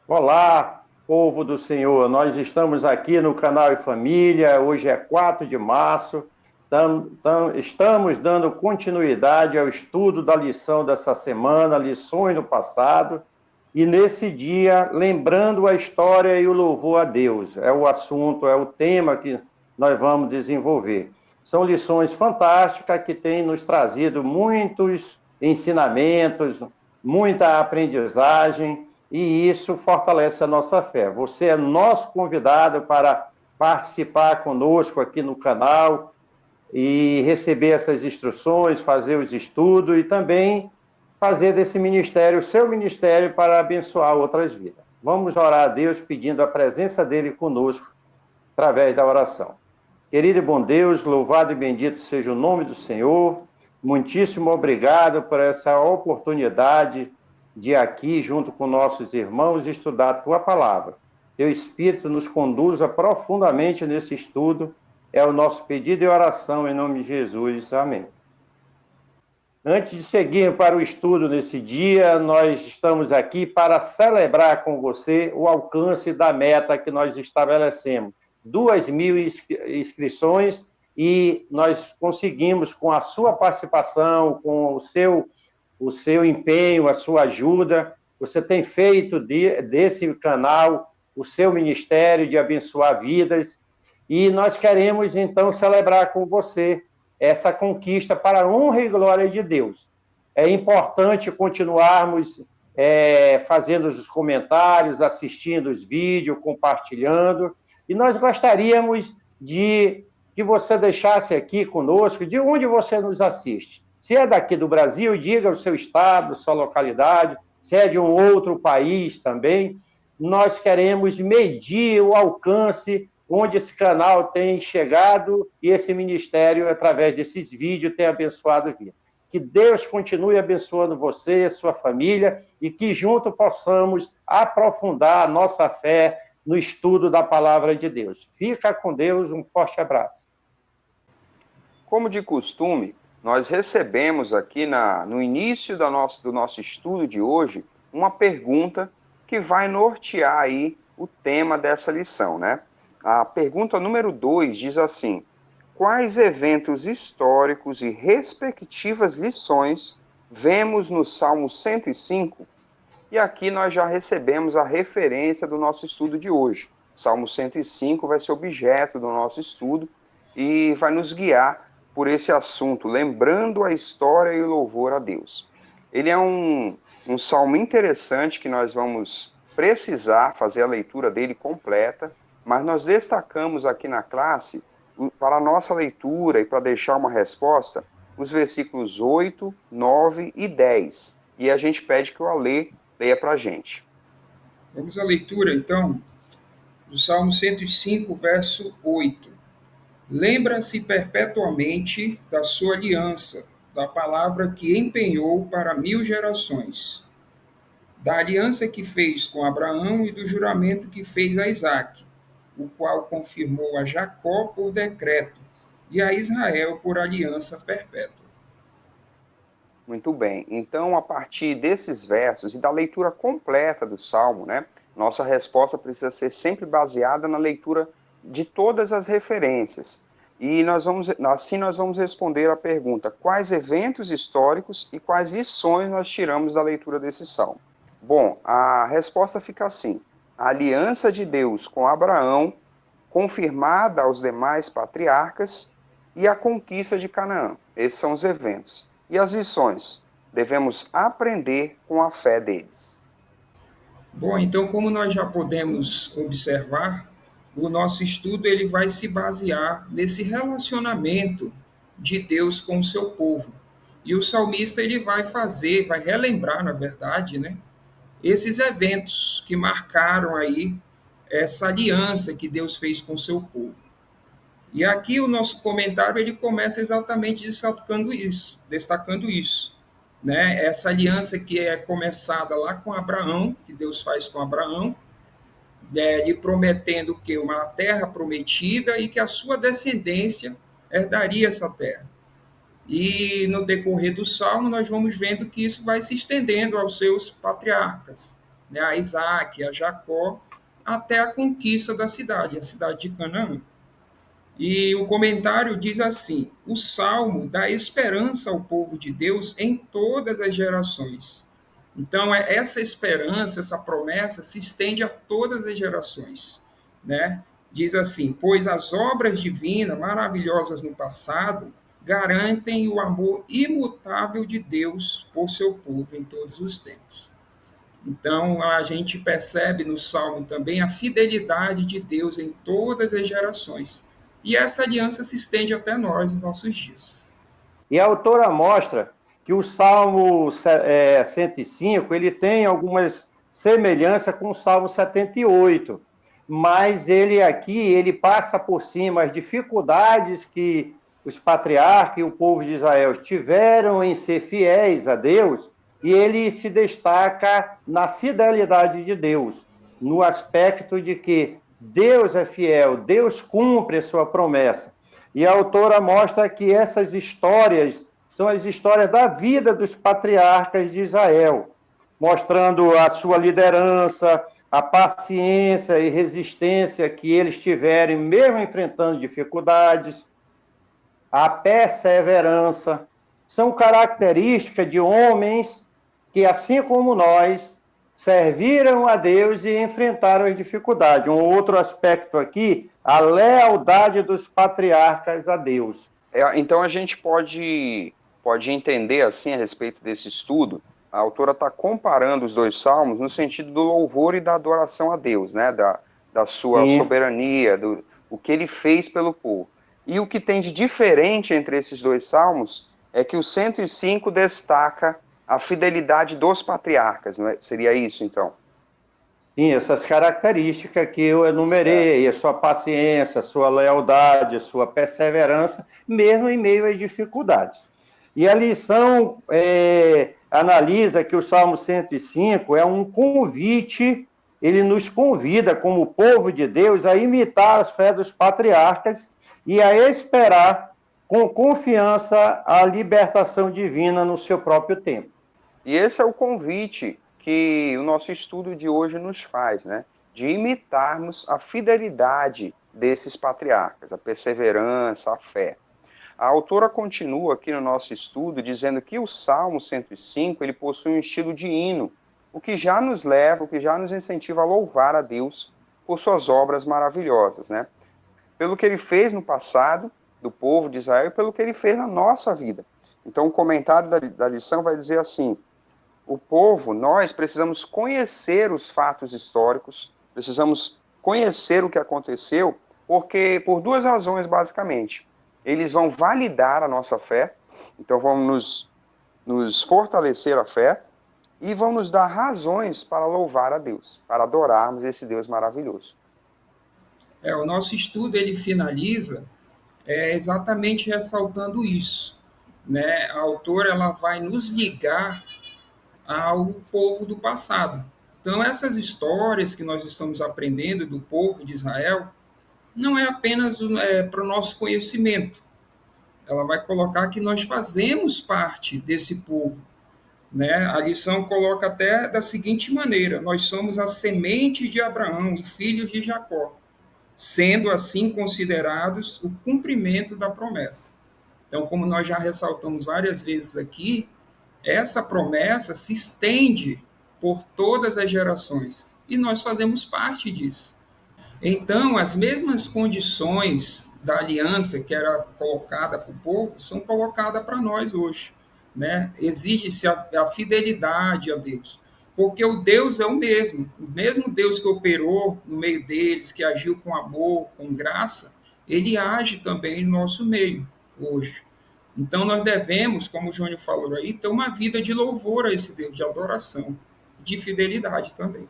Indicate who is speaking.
Speaker 1: Olá, povo do Senhor. Nós estamos aqui no canal e Família. Hoje é 4 de março. Estamos dando continuidade ao estudo da lição dessa semana, lições do passado. E nesse dia, lembrando a história e o louvor a Deus. É o assunto, é o tema que nós vamos desenvolver. São lições fantásticas que têm nos trazido muitos ensinamentos, muita aprendizagem e isso fortalece a nossa fé. Você é nosso convidado para participar conosco aqui no canal e receber essas instruções, fazer os estudos e também fazer desse ministério o seu ministério para abençoar outras vidas. Vamos orar a Deus pedindo a presença dele conosco através da oração. Querido e bom Deus, louvado e bendito seja o nome do Senhor. Muitíssimo obrigado por essa oportunidade de aqui, junto com nossos irmãos, estudar a tua palavra. Teu Espírito nos conduza profundamente nesse estudo. É o nosso pedido e oração em nome de Jesus. Amém. Antes de seguir para o estudo nesse dia, nós estamos aqui para celebrar com você o alcance da meta que nós estabelecemos. 2.000 inscrições e nós conseguimos, com a sua participação, com o seu empenho, a sua ajuda, você tem feito desse canal o seu ministério de abençoar vidas e nós queremos, então, celebrar com você essa conquista para a honra e glória de Deus. É importante continuarmos fazendo os comentários, assistindo os vídeos, compartilhando, e nós gostaríamos de que você deixasse aqui conosco de onde você nos assiste. Se é daqui do Brasil, diga o seu estado, sua localidade, se é de um outro país também. Nós queremos medir o alcance onde esse canal tem chegado e esse ministério, através desses vídeos, tem abençoado a vida. Que Deus continue abençoando você, sua família, e que juntos possamos aprofundar a nossa fé no estudo da palavra de Deus. Fica com Deus, um forte abraço.
Speaker 2: Como de costume, nós recebemos aqui no início do nosso estudo de hoje uma pergunta que vai nortear aí o tema dessa lição, né? A pergunta número 2 diz assim: quais eventos históricos e respectivas lições vemos no Salmo 105? E aqui nós já recebemos a referência do nosso estudo de hoje. O Salmo 105 vai ser objeto do nosso estudo e vai nos guiar por esse assunto, lembrando a história e o louvor a Deus. Ele é um salmo interessante que nós vamos precisar fazer a leitura dele completa, mas nós destacamos aqui na classe, para a nossa leitura e para deixar uma resposta, os versículos 8, 9 e 10. E a gente pede que o Alê leia para a gente.
Speaker 3: Vamos à leitura, então, do Salmo 105, verso 8. Lembra-se perpetuamente da sua aliança, da palavra que empenhou para 1000 gerações, da aliança que fez com Abraão e do juramento que fez a Isaque, o qual confirmou a Jacó por decreto e a Israel por aliança perpétua.
Speaker 2: Muito bem. Então, a partir desses versos e da leitura completa do Salmo, né, nossa resposta precisa ser sempre baseada na leitura de todas as referências. E assim nós vamos responder a pergunta: quais eventos históricos e quais lições nós tiramos da leitura desse Salmo? Bom, a resposta fica assim: a aliança de Deus com Abraão, confirmada aos demais patriarcas, e a conquista de Canaã. Esses são os eventos. E as lições? Devemos aprender com a fé deles.
Speaker 3: Bom, então, como nós já podemos observar, o nosso estudo ele vai se basear nesse relacionamento de Deus com o seu povo. E o salmista ele vai relembrar, na verdade, né, esses eventos que marcaram aí essa aliança que Deus fez com o seu povo. E aqui o nosso comentário ele começa exatamente destacando isso, né? Essa aliança que é começada lá com Abraão, que Deus faz com Abraão, lhe prometendo que uma terra prometida e que a sua descendência herdaria essa terra. E no decorrer do Salmo nós vamos vendo que isso vai se estendendo aos seus patriarcas, né, a Isaac, a Jacó, até a conquista da cidade, a cidade de Canaã. E o comentário diz assim: o salmo dá esperança ao povo de Deus em todas as gerações. Então, essa esperança, essa promessa se estende a todas as gerações, né? Diz assim: pois as obras divinas, maravilhosas no passado, garantem o amor imutável de Deus por seu povo em todos os tempos. Então, a gente percebe no Salmo também a fidelidade de Deus em todas as gerações. E essa aliança se estende até nós, nos nossos dias.
Speaker 1: E a autora mostra que o Salmo 105 ele tem algumas semelhanças com o Salmo 78, mas ele passa por cima as dificuldades que os patriarcas e o povo de Israel tiveram em ser fiéis a Deus, e ele se destaca na fidelidade de Deus, no aspecto de que Deus é fiel, Deus cumpre a sua promessa. E a autora mostra que essas histórias são as histórias da vida dos patriarcas de Israel, mostrando a sua liderança, a paciência e resistência que eles tiveram, mesmo enfrentando dificuldades, a perseverança. São características de homens que, assim como nós, serviram a Deus e enfrentaram as dificuldades. Um outro aspecto aqui, a lealdade dos patriarcas a Deus.
Speaker 2: Então a gente pode entender assim a respeito desse estudo. A autora está comparando os dois salmos no sentido do louvor e da adoração a Deus, né? Da sua
Speaker 1: Sim.
Speaker 2: soberania, o que ele fez pelo povo. E o que tem de diferente entre esses dois salmos é que o 105 destaca a fidelidade dos patriarcas, não é? Seria isso, então?
Speaker 1: Sim, essas características que eu enumerei, a sua paciência, a sua lealdade, a sua perseverança, mesmo em meio às dificuldades. E a lição analisa que o Salmo 105 é um convite, ele nos convida, como povo de Deus, a imitar as fés dos patriarcas e a esperar com confiança a libertação divina no seu próprio tempo.
Speaker 2: E esse é o convite que o nosso estudo de hoje nos faz, né? De imitarmos a fidelidade desses patriarcas, a perseverança, a fé. A autora continua aqui no nosso estudo dizendo que o Salmo 105 ele possui um estilo de hino, o que já nos leva, o que já nos incentiva a louvar a Deus por suas obras maravilhosas, né? Pelo que ele fez no passado do povo de Israel e pelo que ele fez na nossa vida. Então, o comentário da lição vai dizer assim: o povo, nós precisamos conhecer os fatos históricos, precisamos conhecer o que aconteceu, porque por duas razões, basicamente. Eles vão validar a nossa fé, então vão nos fortalecer a fé, e vão nos dar razões para louvar a Deus, para adorarmos esse Deus maravilhoso.
Speaker 3: O nosso estudo ele finaliza exatamente ressaltando isso, né? A autora ela vai nos ligar ao povo do passado. Então, essas histórias que nós estamos aprendendo do povo de Israel não é apenas para o nosso conhecimento. Ela vai colocar que nós fazemos parte desse povo. Né? A lição coloca até da seguinte maneira: nós somos a semente de Abraão e filhos de Jacó, sendo assim considerados o cumprimento da promessa. Então, como nós já ressaltamos várias vezes aqui, essa promessa se estende por todas as gerações e nós fazemos parte disso. Então, as mesmas condições da aliança que era colocada para o povo são colocadas para nós hoje. Né? Exige-se a fidelidade a Deus, porque o Deus é o mesmo Deus que operou no meio deles, que agiu com amor, com graça, ele age também no nosso meio hoje. Então nós devemos, como o Júnior falou aí, ter uma vida de louvor a esse Deus, de adoração, de fidelidade também.